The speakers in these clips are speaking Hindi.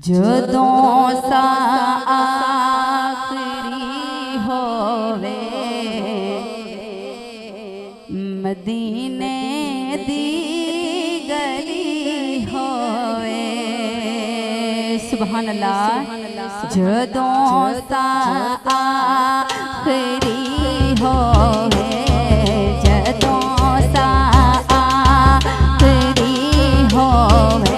जदों सा आखिरी होवे मदीने दी गली होवे। सुभान अल्लाह। जदों सा आखिरी होवे जदों सा आखिरी होवे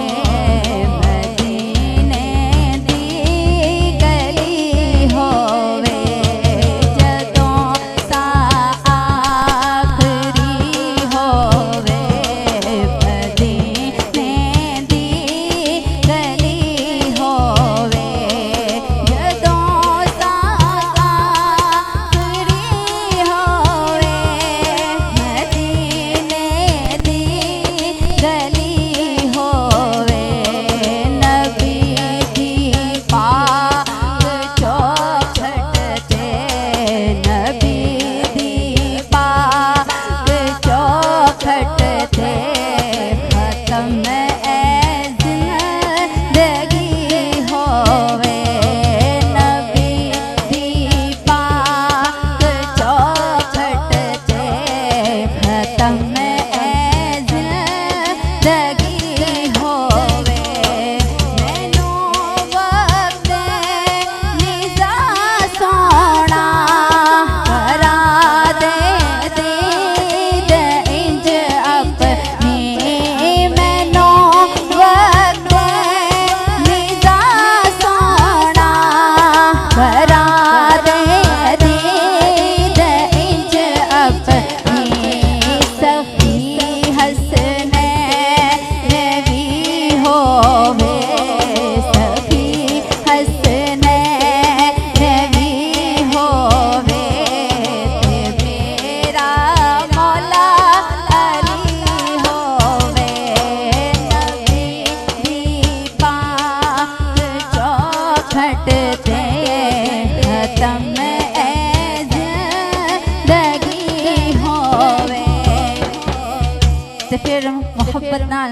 फिर मोहब्बत नाल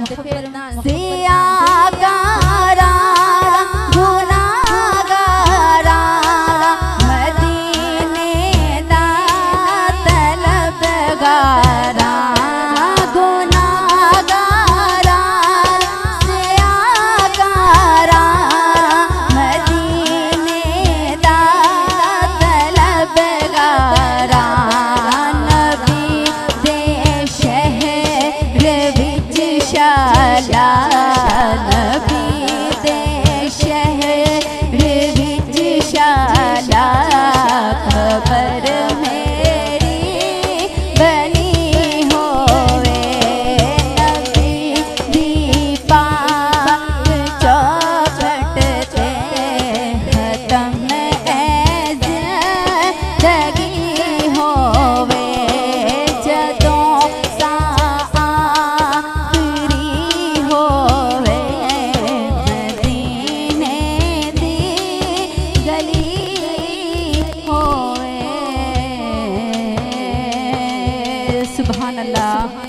सियाकारा गुनाहगारा मदीने दा तलबगारा गुनाहगारा सियाकारा मदीने दा तलबगारा नबी दे शहर विच शाला खबर मेरी बनी होवे नबी दी पाक चौखट ते खत्म जिंदगी होवे जदों सा सुभान अल्लाह।